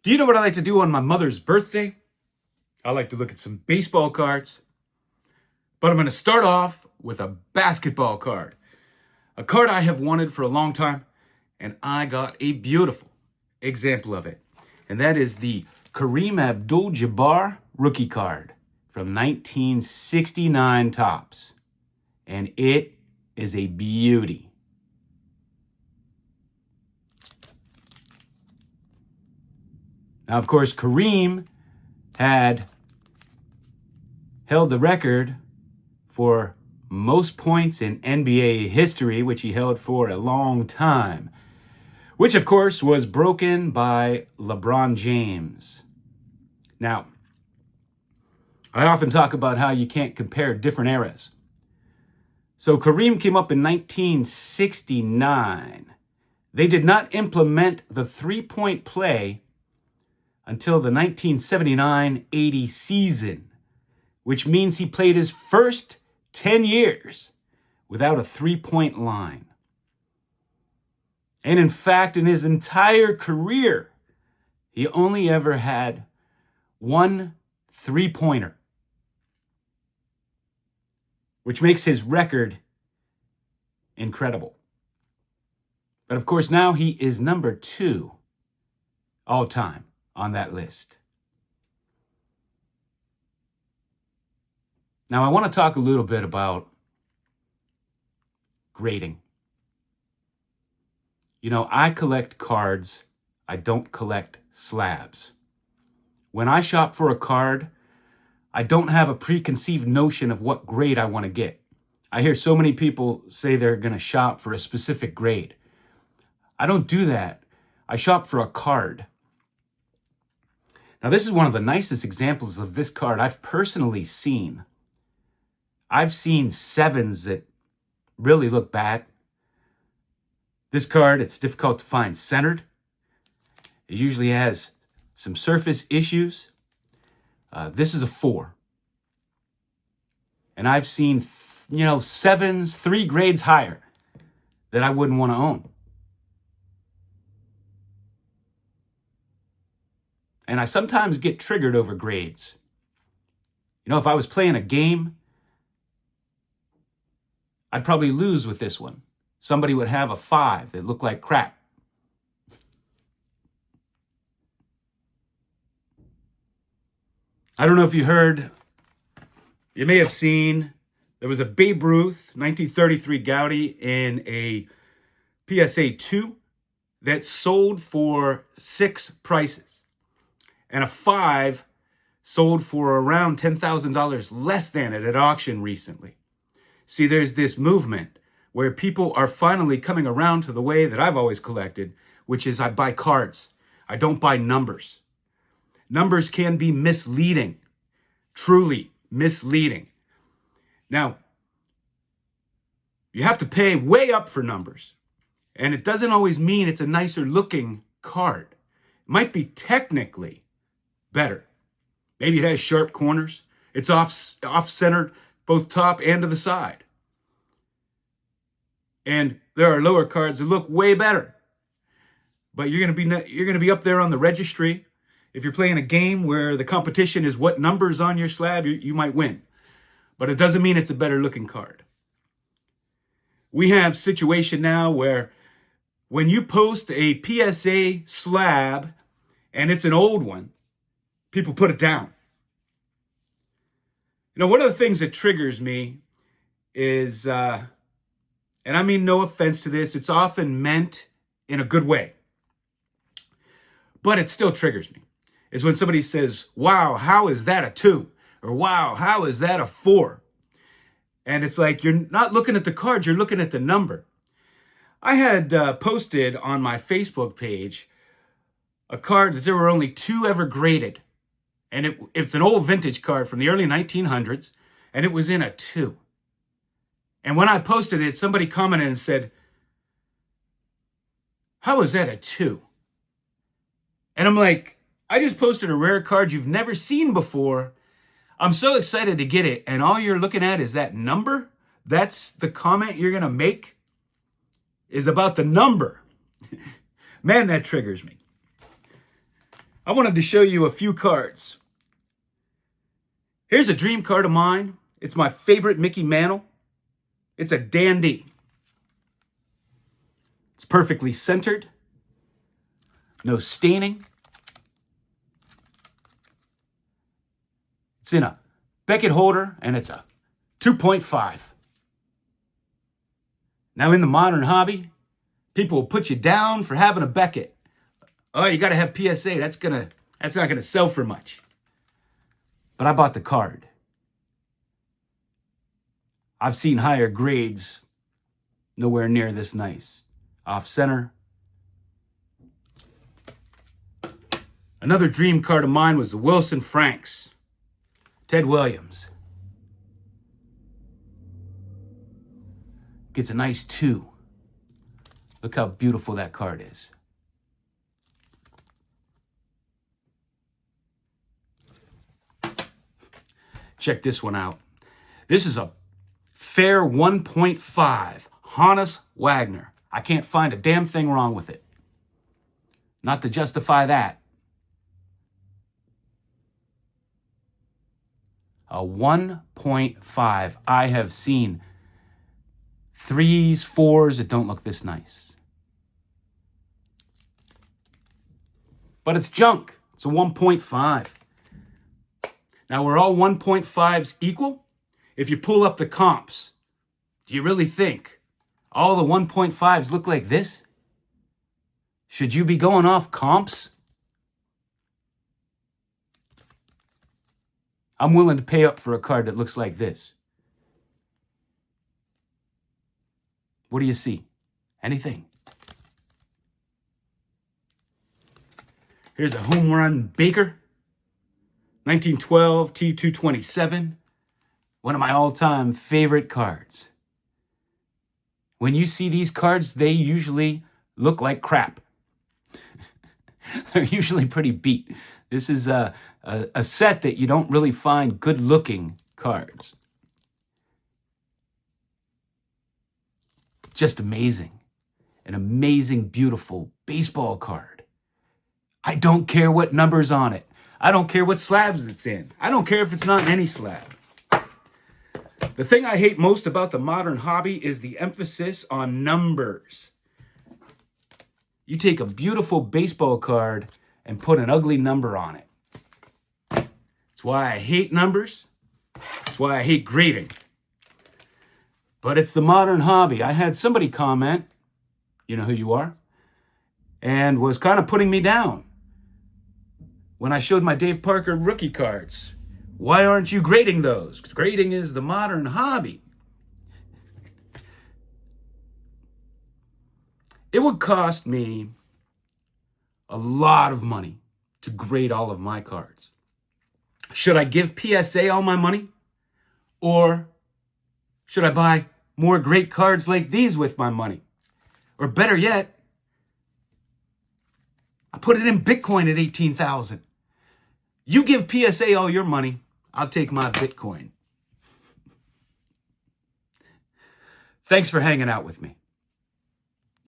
Do you know what I like to do on my mother's birthday? I like to look at some baseball cards, but I'm going to start off with a basketball card. A card I have wanted for a long time, and I got a beautiful example of it. And that is the Kareem Abdul-Jabbar rookie card from 1969 Topps. And it is a beauty. Now, of course, Kareem had held the record for most points in NBA history, which he held for a long time, which, of course, was broken by LeBron James. Now, I often talk about how you can't compare different eras. So Kareem came up in 1969. They did not implement the three-point play until the 1979-80 season, which means he played his first 10 years without a three-point line. And in fact, in his entire career, he only ever had one three-pointer, which makes his record incredible. But of course, now he is number 2 all time on that list. Now, I want to talk a little bit about grading. You know, I collect cards. I don't collect slabs. When I shop for a card, I don't have a preconceived notion of what grade I want to get. I hear so many people say they're going to shop for a specific grade. I don't do that. I shop for a card. Now, this is one of the nicest examples of this card I've personally seen. I've seen 7s that really look bad. This card, it's difficult to find centered. It usually has some surface issues. This is a 4. And I've seen, 7s, 3 grades higher that I wouldn't want to own. And I sometimes get triggered over grades. If I was playing a game, I'd probably lose with this one. Somebody would have a 5 that looked like crap. I don't know if you heard, you may have seen, there was a Babe Ruth 1933 Goudey in a PSA 2 that sold for 6 prices. And a 5 sold for around $10,000 less than it at auction recently. See, there's this movement where people are finally coming around to the way that I've always collected, which is I buy cards. I don't buy numbers. Numbers can be misleading, truly misleading. Now, you have to pay way up for numbers, and it doesn't always mean it's a nicer looking card. It might be technically better. Maybe it has sharp corners. It's off-centered, both top and to the side. And there are lower cards that look way better. But you're going to be up there on the registry. If you're playing a game where the competition is what numbers on your slab, you might win. But it doesn't mean it's a better looking card. We have a situation now where when you post a PSA slab and it's an old one, people put it down. One of the things that triggers me is, and I mean no offense to this, it's often meant in a good way, but it still triggers me, is when somebody says, wow, how is that a 2? Or wow, how is that a 4? And it's like, you're not looking at the card, you're looking at the number. I had posted on my Facebook page a card that there were only 2 ever graded. And it's an old vintage card from the early 1900s, and it was in a 2. And when I posted it, somebody commented and said, how is that a 2? And I'm like, I just posted a rare card you've never seen before. I'm so excited to get it, and all you're looking at is that number? That's the comment you're going to make? Is about the number. Man, that triggers me. I wanted to show you a few cards. Here's a dream card of mine. It's my favorite Mickey Mantle. It's a dandy. It's perfectly centered. No staining. It's in a Beckett holder, and it's a 2.5. Now, in the modern hobby, people will put you down for having a Beckett. Oh, you got to have PSA. That's not gonna sell for much. But I bought the card. I've seen higher grades, nowhere near this nice. Off center. Another dream card of mine was the Wilson Franks. Ted Williams. Gets a nice 2. Look how beautiful that card is. Check this one out. This is a fair 1.5 Honus Wagner. I can't find a damn thing wrong with it. Not to justify that. A 1.5. I have seen 3s, 4s that don't look this nice. But it's junk. It's a 1.5. Now, we're all 1.5s equal? If you pull up the comps, do you really think all the 1.5s look like this? Should you be going off comps? I'm willing to pay up for a card that looks like this. What do you see? Anything? Here's a home run Baker. 1912 T227. One of my all-time favorite cards. When you see these cards, they usually look like crap. They're usually pretty beat. This is a set that you don't really find good-looking cards. Just amazing. An amazing, beautiful baseball card. I don't care what number's on it. I don't care what slabs it's in. I don't care if it's not any slab. The thing I hate most about the modern hobby is the emphasis on numbers. You take a beautiful baseball card and put an ugly number on it. That's why I hate numbers. That's why I hate grading. But it's the modern hobby. I had somebody comment, you know who you are, and was kind of putting me down when I showed my Dave Parker rookie cards. Why aren't you grading those? Because grading is the modern hobby. It would cost me a lot of money to grade all of my cards. Should I give PSA all my money? Or should I buy more great cards like these with my money? Or better yet, I put it in Bitcoin at 18,000. You give PSA all your money, I'll take my Bitcoin. Thanks for hanging out with me.